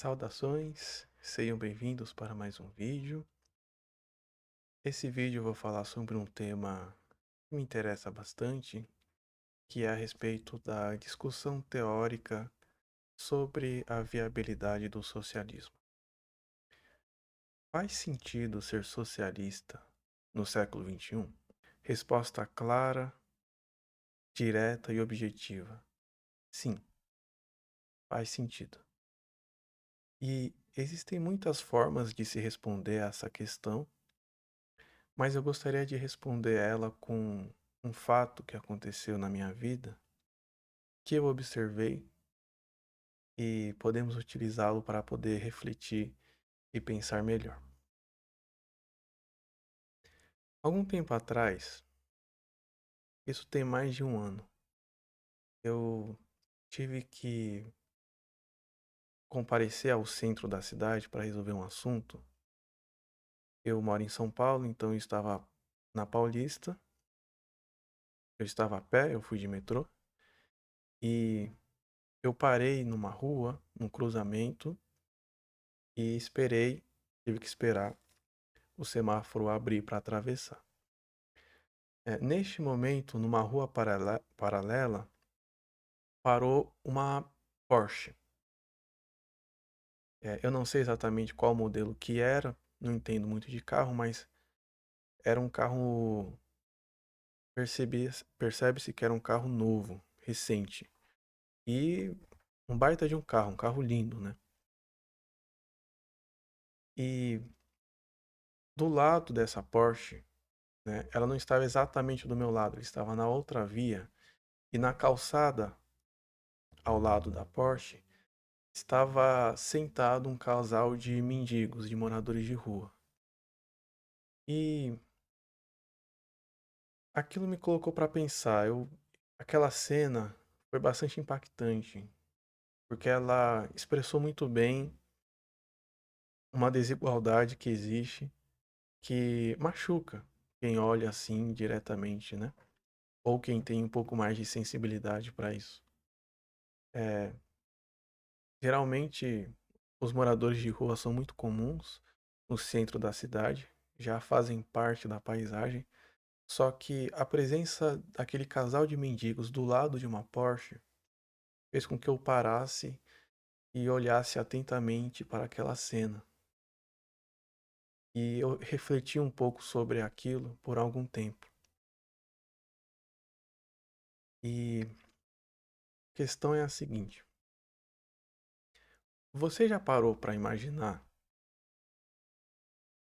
Saudações, sejam bem-vindos para mais um vídeo. Esse vídeo eu vou falar sobre um tema que me interessa bastante, que é a respeito da discussão teórica sobre a viabilidade do socialismo. Faz sentido ser socialista no século XXI? Resposta clara, direta e objetiva. Sim, faz sentido. E existem muitas formas de se responder a essa questão, mas eu gostaria de responder ela com um fato que aconteceu na minha vida, que eu observei e podemos utilizá-lo para poder refletir e pensar melhor. Algum tempo atrás, isso tem mais de um ano, eu tive que comparecer ao centro da cidade para resolver um assunto. Eu moro em São Paulo, então eu estava na Paulista, eu estava a pé, eu fui de metrô, e eu parei numa rua, num cruzamento, e tive que esperar o semáforo abrir para atravessar. Neste momento, numa rua paralela, parou uma Porsche. Eu não sei exatamente qual modelo que era, não entendo muito de carro, mas era um carro. Percebe-se que era um carro novo, recente. E um baita de um carro lindo, né? E do lado dessa Porsche, né, ela não estava exatamente do meu lado, ela estava na outra via. E na calçada ao lado da Porsche estava sentado um casal de mendigos, de moradores de rua. E aquilo me colocou para pensar. Aquela cena foi bastante impactante, porque ela expressou muito bem uma desigualdade que existe, que machuca quem olha assim diretamente, né? Ou quem tem um pouco mais de sensibilidade para isso. É, Geralmente, os moradores de rua são muito comuns no centro da cidade, já fazem parte da paisagem. Só que a presença daquele casal de mendigos do lado de uma Porsche fez com que eu parasse e olhasse atentamente para aquela cena. E eu refleti um pouco sobre aquilo por algum tempo. E a questão é a seguinte: você já parou para imaginar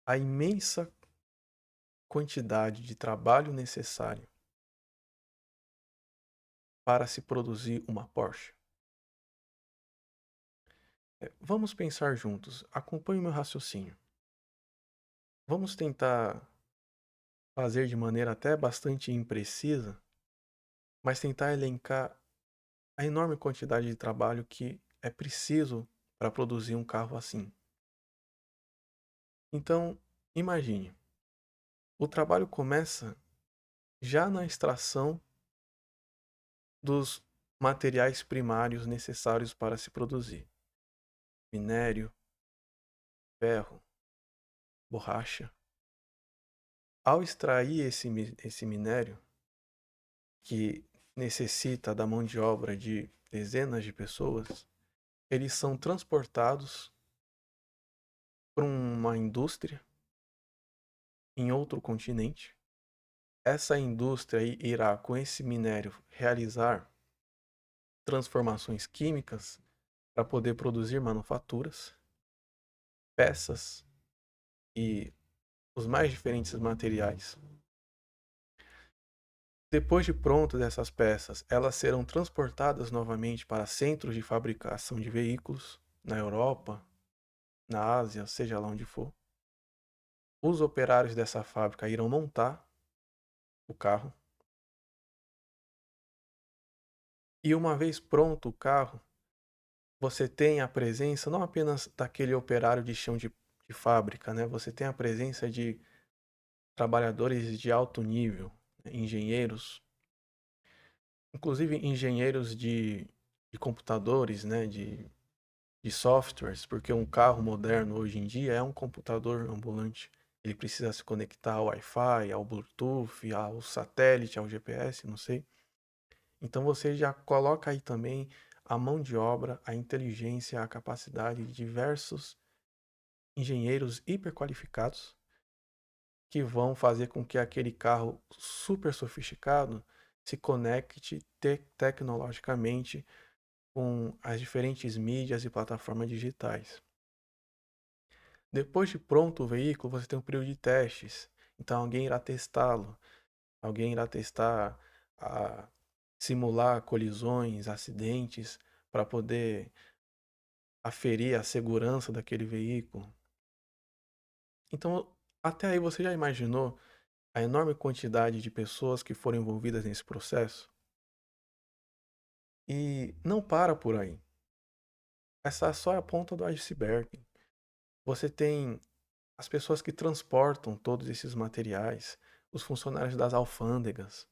a imensa quantidade de trabalho necessário para se produzir uma Porsche? Vamos pensar juntos. Acompanhe o meu raciocínio. Vamos tentar fazer de maneira até bastante imprecisa, mas tentar elencar a enorme quantidade de trabalho que é preciso para produzir um carro assim. Então, imagine, o trabalho começa já na extração dos materiais primários necessários para se produzir: minério, ferro, borracha. Ao extrair esse minério, que necessita da mão de obra de dezenas de pessoas, eles são transportados para uma indústria em outro continente. Essa indústria irá, com esse minério, realizar transformações químicas para poder produzir manufaturas, peças e os mais diferentes materiais. Depois de prontas essas peças, elas serão transportadas novamente para centros de fabricação de veículos na Europa, na Ásia, seja lá onde for. Os operários dessa fábrica irão montar o carro. E uma vez pronto o carro, você tem a presença não apenas daquele operário de chão de fábrica, né? Você tem a presença de trabalhadores de alto nível, engenheiros, inclusive engenheiros de computadores, né? De de softwares, porque um carro moderno hoje em dia é um computador ambulante. Ele precisa se conectar ao Wi-Fi, ao Bluetooth, ao satélite, ao GPS, não sei. Então você já coloca aí também a mão de obra, a inteligência, a capacidade de diversos engenheiros hiperqualificados que vão fazer com que aquele carro super sofisticado se conecte tecnologicamente com as diferentes mídias e plataformas digitais. Depois de pronto o veículo, você tem um período de testes. Então alguém irá testá-lo, alguém irá testar, a, simular colisões, acidentes, para poder aferir a segurança daquele veículo. Então, até aí você já imaginou a enorme quantidade de pessoas que foram envolvidas nesse processo? E não para por aí. Essa só é a ponta do iceberg. Você tem as pessoas que transportam todos esses materiais, os funcionários das alfândegas,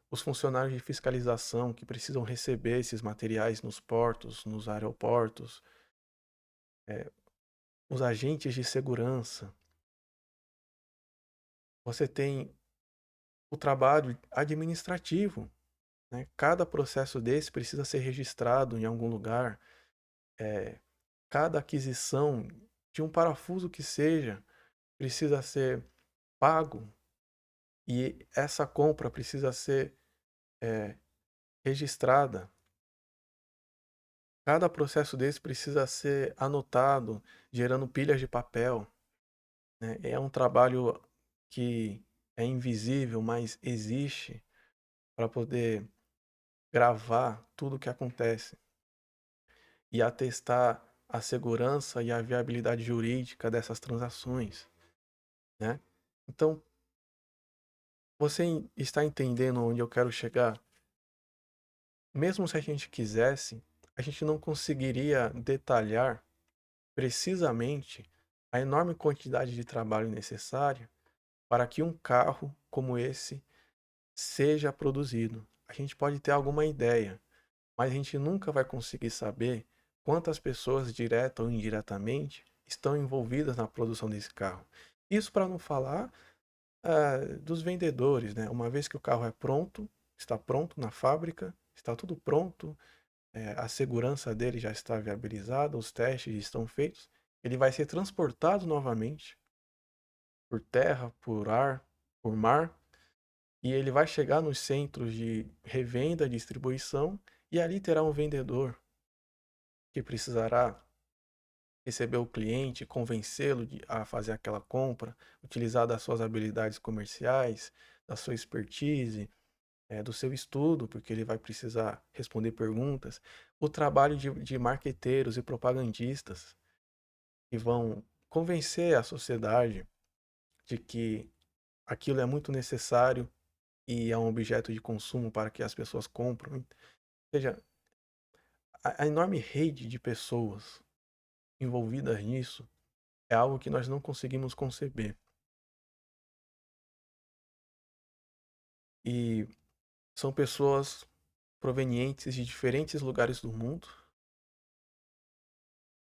os funcionários de fiscalização que precisam receber esses materiais nos portos, nos aeroportos, os agentes de segurança. Você tem o trabalho administrativo, né? Cada processo desse precisa ser registrado em algum lugar. Cada aquisição de um parafuso que seja precisa ser pago e essa compra precisa ser é, registrada. Cada processo desse precisa ser anotado, gerando pilhas de papel, né? É um trabalho que é invisível, mas existe para poder gravar tudo o que acontece e atestar a segurança e a viabilidade jurídica dessas transações, né? Então, você está entendendo onde eu quero chegar? Mesmo se a gente quisesse, a gente não conseguiria detalhar precisamente a enorme quantidade de trabalho necessária para que um carro como esse seja produzido. A gente pode ter alguma ideia, mas a gente nunca vai conseguir saber quantas pessoas, direta ou indiretamente, estão envolvidas na produção desse carro. Isso para não falar dos vendedores, né? Uma vez que o carro é pronto, está pronto na fábrica, está tudo pronto, a segurança dele já está viabilizada, os testes estão feitos, ele vai ser transportado novamente por terra, por ar, por mar, e ele vai chegar nos centros de revenda, distribuição, e ali terá um vendedor que precisará receber o cliente, convencê-lo a fazer aquela compra, utilizar das suas habilidades comerciais, da sua expertise, do seu estudo, porque ele vai precisar responder perguntas. O trabalho de marqueteiros e propagandistas que vão convencer a sociedade de que aquilo é muito necessário e é um objeto de consumo para que as pessoas compram. Ou seja, a enorme rede de pessoas envolvidas nisso é algo que nós não conseguimos conceber. E são pessoas provenientes de diferentes lugares do mundo,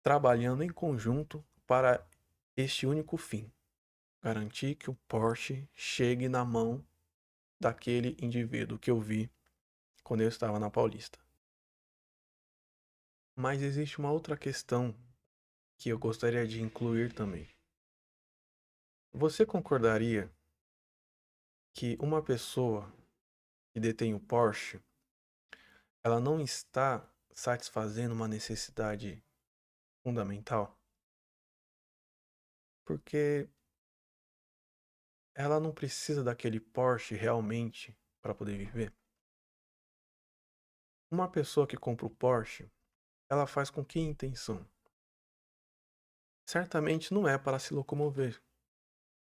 trabalhando em conjunto para este único fim: garantir que o Porsche chegue na mão daquele indivíduo que eu vi quando eu estava na Paulista. Mas existe uma outra questão que eu gostaria de incluir também. Você concordaria que uma pessoa que detém o Porsche, ela não está satisfazendo uma necessidade fundamental? Porque ela não precisa daquele Porsche realmente para poder viver. Uma pessoa que compra o Porsche, ela faz com que intenção? Certamente não é para se locomover.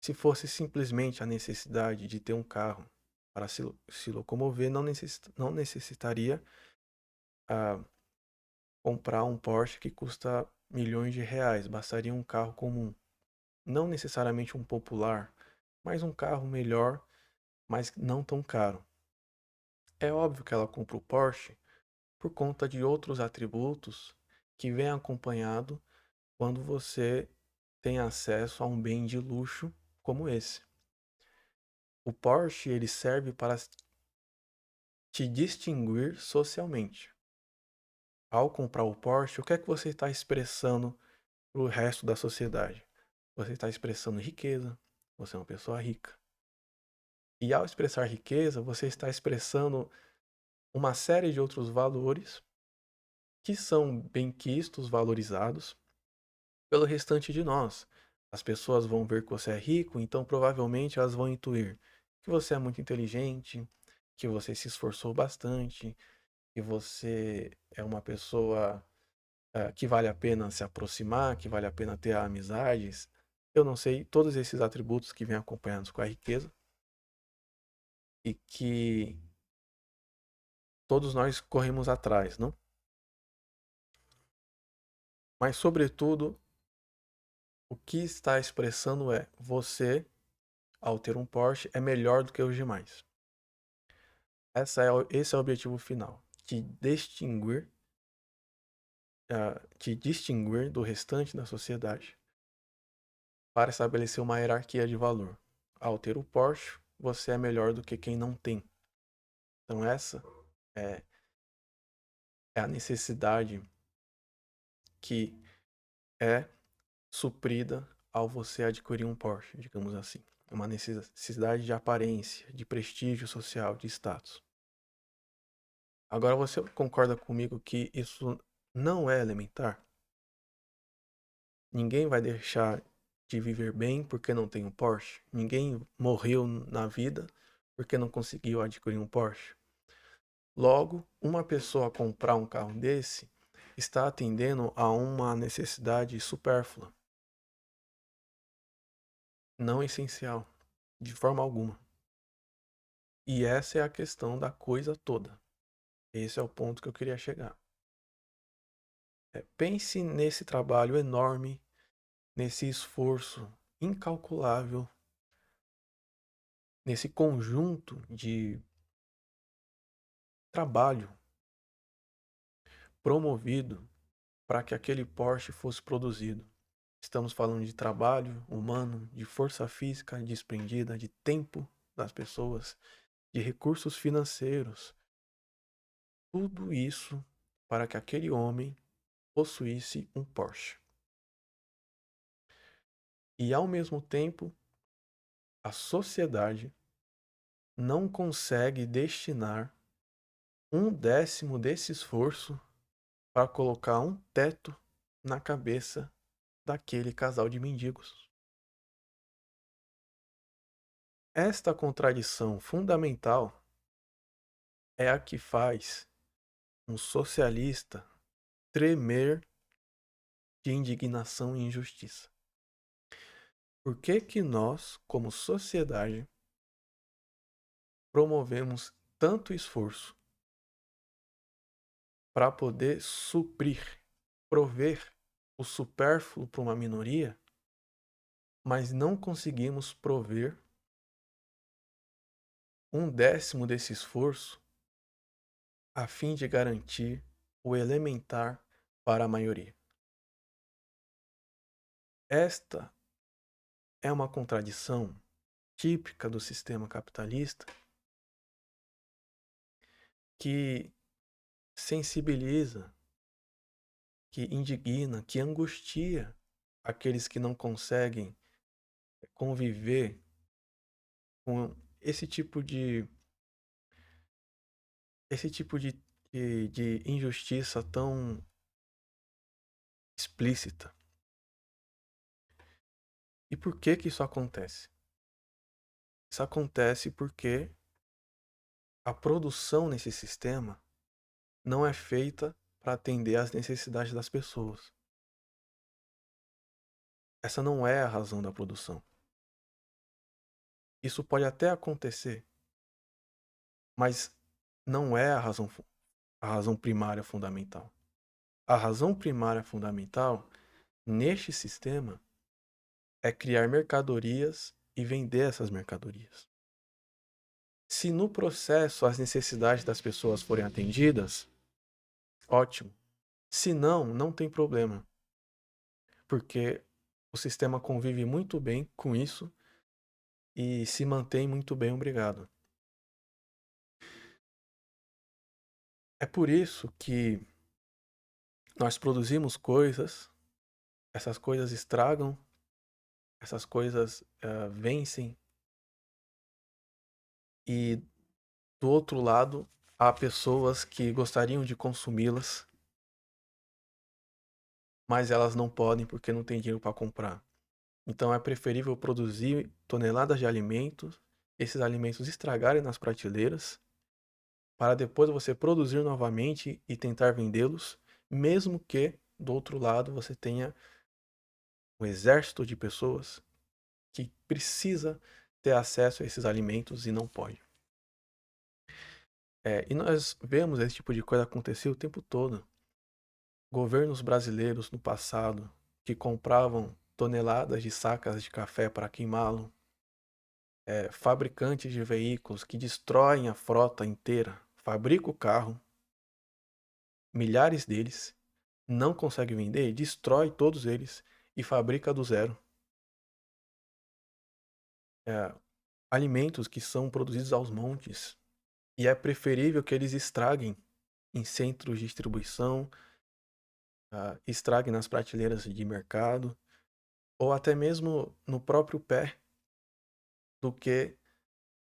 Se fosse simplesmente a necessidade de ter um carro para se locomover, não necessitaria comprar um Porsche que custa milhões de reais. Bastaria um carro comum. Não necessariamente um popular, mas um carro melhor, mas não tão caro. É óbvio que ela compra o Porsche por conta de outros atributos que vem acompanhado quando você tem acesso a um bem de luxo como esse. O Porsche, ele serve para te distinguir socialmente. Ao comprar o Porsche, o que é que você está expressando para o resto da sociedade? Você está expressando riqueza, você é uma pessoa rica. E ao expressar riqueza, você está expressando uma série de outros valores que são benquistos, valorizados pelo restante de nós. As pessoas vão ver que você é rico, então provavelmente elas vão intuir que você é muito inteligente, que você se esforçou bastante, que você é uma pessoa que vale a pena se aproximar, que vale a pena ter amizades. Eu não sei, todos esses atributos que vêm acompanhados com a riqueza e que todos nós corremos atrás, não? Mas, sobretudo, o que está expressando é você, ao ter um Porsche, é melhor do que os demais. Esse é o objetivo final, te distinguir do restante da sociedade para estabelecer uma hierarquia de valor. Ao ter o Porsche, você é melhor do que quem não tem. Então essa é, é a necessidade que é suprida ao você adquirir um Porsche, digamos assim. Uma necessidade de aparência, de prestígio social, de status. Agora você concorda comigo que isso não é elementar? Ninguém vai deixar de viver bem porque não tem um Porsche. Ninguém morreu na vida porque não conseguiu adquirir um Porsche. Logo, uma pessoa comprar um carro desse está atendendo a uma necessidade supérflua, não essencial, de forma alguma. E essa é a questão da coisa toda. Esse é o ponto que eu queria chegar. Pense nesse trabalho enorme, nesse esforço incalculável, nesse conjunto de trabalho promovido para que aquele Porsche fosse produzido. Estamos falando de trabalho humano, de força física desprendida, de tempo das pessoas, de recursos financeiros. Tudo isso para que aquele homem possuísse um Porsche. E ao mesmo tempo, a sociedade não consegue destinar 1/10 desse esforço para colocar um teto na cabeça daquele casal de mendigos. Esta contradição fundamental é a que faz um socialista tremer de indignação e injustiça. Por que que nós, como sociedade, promovemos tanto esforço para poder suprir, prover o supérfluo para uma minoria, mas não conseguimos prover 1/10 desse esforço a fim de garantir o elementar para a maioria? Esta é uma contradição típica do sistema capitalista que sensibiliza, que indigna, que angustia aqueles que não conseguem conviver com esse tipo de injustiça tão explícita. E por que que isso acontece? Isso acontece porque a produção nesse sistema não é feita para atender às necessidades das pessoas. Essa não é a razão da produção. Isso pode até acontecer, mas não é a razão primária fundamental. A razão primária fundamental neste sistema é criar mercadorias e vender essas mercadorias. Se no processo as necessidades das pessoas forem atendidas, ótimo. Se não, não tem problema, porque o sistema convive muito bem com isso e se mantém muito bem, obrigado. É por isso que nós produzimos coisas, essas coisas estragam, essas coisas vencem, e do outro lado há pessoas que gostariam de consumi-las, mas elas não podem porque não têm dinheiro para comprar. Então é preferível produzir toneladas de alimentos, esses alimentos estragarem nas prateleiras, para depois você produzir novamente e tentar vendê-los, mesmo que do outro lado você tenha um exército de pessoas que precisa ter acesso a esses alimentos e não pode. E nós vemos esse tipo de coisa acontecer o tempo todo. Governos brasileiros no passado que compravam toneladas de sacas de café para queimá-lo, fabricantes de veículos que destroem a frota inteira, fabricam o carro, milhares deles, não consegue vender, destrói todos eles e fabrica do zero. Alimentos que são produzidos aos montes, e é preferível que eles estraguem em centros de distribuição, estraguem nas prateleiras de mercado, ou até mesmo no próprio pé, do que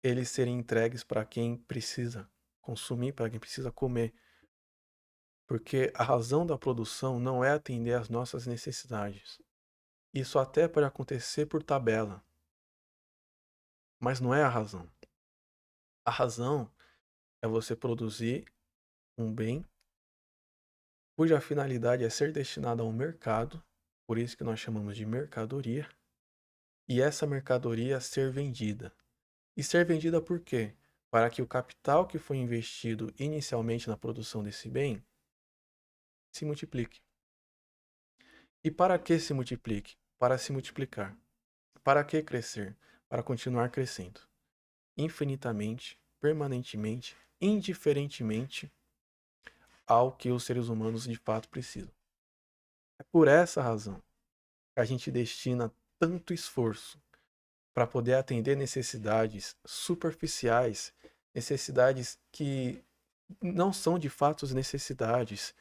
eles serem entregues para quem precisa consumir, para quem precisa comer. Porque a razão da produção não é atender às nossas necessidades. Isso até pode acontecer por tabela, mas não é a razão. A razão é você produzir um bem cuja finalidade é ser destinado a um mercado, por isso que nós chamamos de mercadoria, e essa mercadoria ser vendida. E ser vendida por quê? Para que o capital que foi investido inicialmente na produção desse bem se multiplique. E para que se multiplique? Para se multiplicar. Para que crescer? Para continuar crescendo. Infinitamente, permanentemente, indiferentemente ao que os seres humanos de fato precisam. É por essa razão que a gente destina tanto esforço para poder atender necessidades superficiais, necessidades que não são de fato necessidades,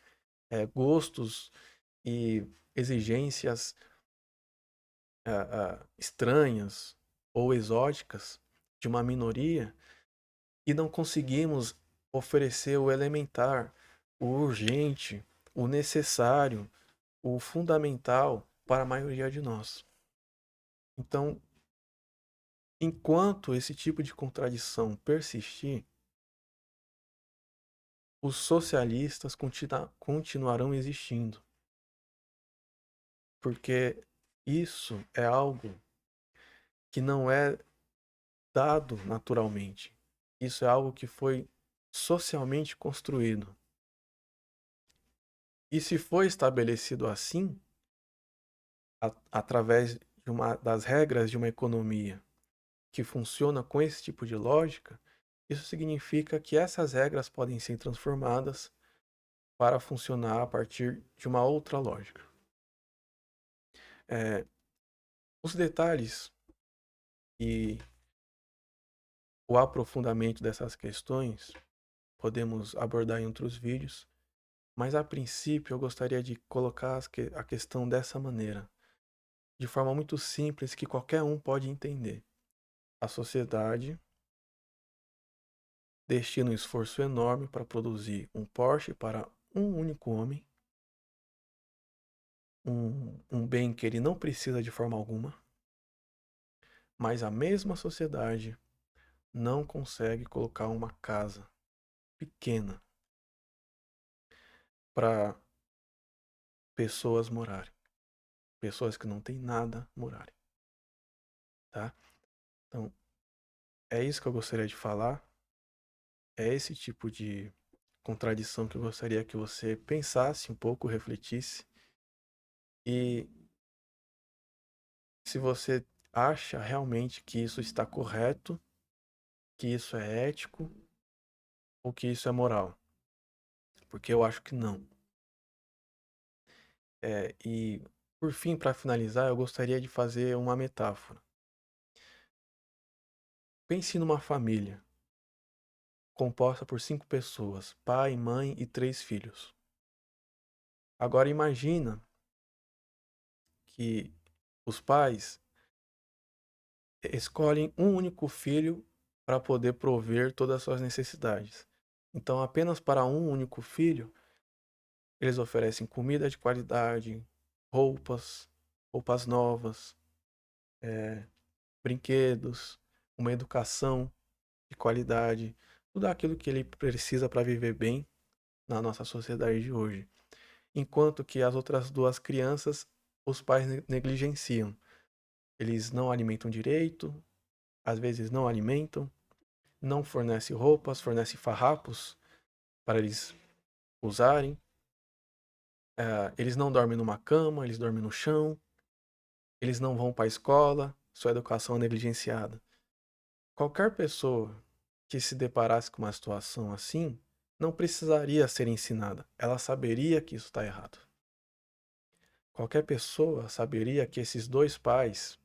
gostos e exigências estranhas ou exóticas de uma minoria, e não conseguimos oferecer o elementar, o urgente, o necessário, o fundamental para a maioria de nós. Então, enquanto esse tipo de contradição persistir, os socialistas continuarão existindo, porque isso é algo que não é dado naturalmente. Isso é algo que foi socialmente construído. E se foi estabelecido assim, através de das regras de uma economia que funciona com esse tipo de lógica, isso significa que essas regras podem ser transformadas para funcionar a partir de uma outra lógica. É, os detalhes e o aprofundamento dessas questões podemos abordar em outros vídeos, mas a princípio eu gostaria de colocar a questão dessa maneira, de forma muito simples que qualquer um pode entender. A sociedade destina um esforço enorme para produzir um Porsche para um único homem, um bem que ele não precisa de forma alguma, mas a mesma sociedade não consegue colocar uma casa pequena para pessoas morarem, pessoas que não têm nada morarem, tá? Então, é isso que eu gostaria de falar, é esse tipo de contradição que eu gostaria que você pensasse um pouco, refletisse, e se você acha realmente que isso está correto, que isso é ético ou que isso é moral, porque eu acho que não. E por fim, para finalizar, eu gostaria de fazer uma metáfora. Pense numa família composta por 5 pessoas, pai, mãe e 3 filhos. Agora imagina que os pais escolhem um único filho para poder prover todas as suas necessidades. Então, apenas para um único filho, eles oferecem comida de qualidade, roupas, roupas novas, brinquedos, uma educação de qualidade, tudo aquilo que ele precisa para viver bem na nossa sociedade de hoje. Enquanto que as outras 2 crianças, os pais negligenciam. Eles não alimentam direito, às vezes não alimentam, não fornecem roupas, fornecem farrapos para eles usarem. Eles não dormem numa cama, eles dormem no chão, eles não vão para a escola, sua educação é negligenciada. Qualquer pessoa que se deparasse com uma situação assim, não precisaria ser ensinada. Ela saberia que isso está errado. Qualquer pessoa saberia que esses 2 pais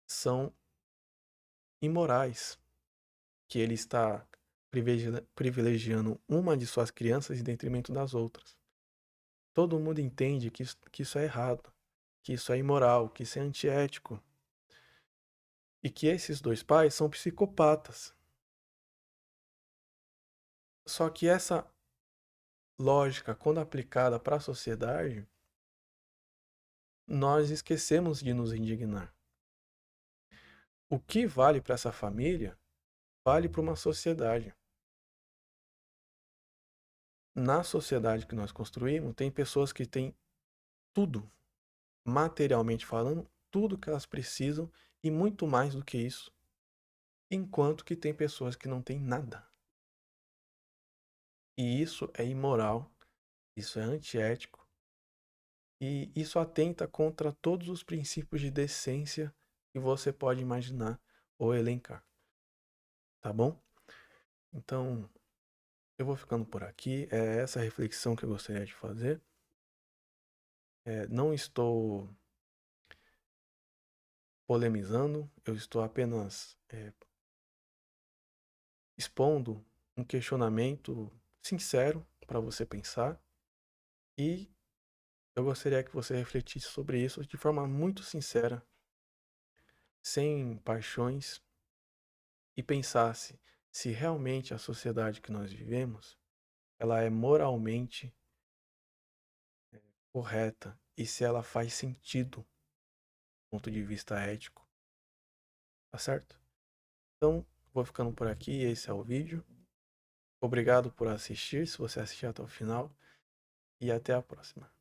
são imorais, que ele está privilegiando uma de suas crianças em detrimento das outras. Todo mundo entende que isso é errado, que isso é imoral, que isso é antiético. E que esses 2 pais são psicopatas. Só que essa lógica, quando aplicada para a sociedade, nós esquecemos de nos indignar. O que vale para essa família, vale para uma sociedade. Na sociedade que nós construímos, tem pessoas que têm tudo, materialmente falando, tudo que elas precisam e muito mais do que isso. Enquanto que tem pessoas que não têm nada. E isso é imoral, isso é antiético e isso atenta contra todos os princípios de decência que você pode imaginar ou elencar. Tá bom? Então, eu vou ficando por aqui. É essa a reflexão que eu gostaria de fazer. Não estou polemizando, eu estou apenas expondo um questionamento sincero para você pensar e eu gostaria que você refletisse sobre isso de forma muito sincera, sem paixões, e pensasse se realmente a sociedade que nós vivemos, ela é moralmente correta e se ela faz sentido do ponto de vista ético, tá certo? Então, vou ficando por aqui, esse é o vídeo. Obrigado por assistir, se você assistiu até o final, e até a próxima.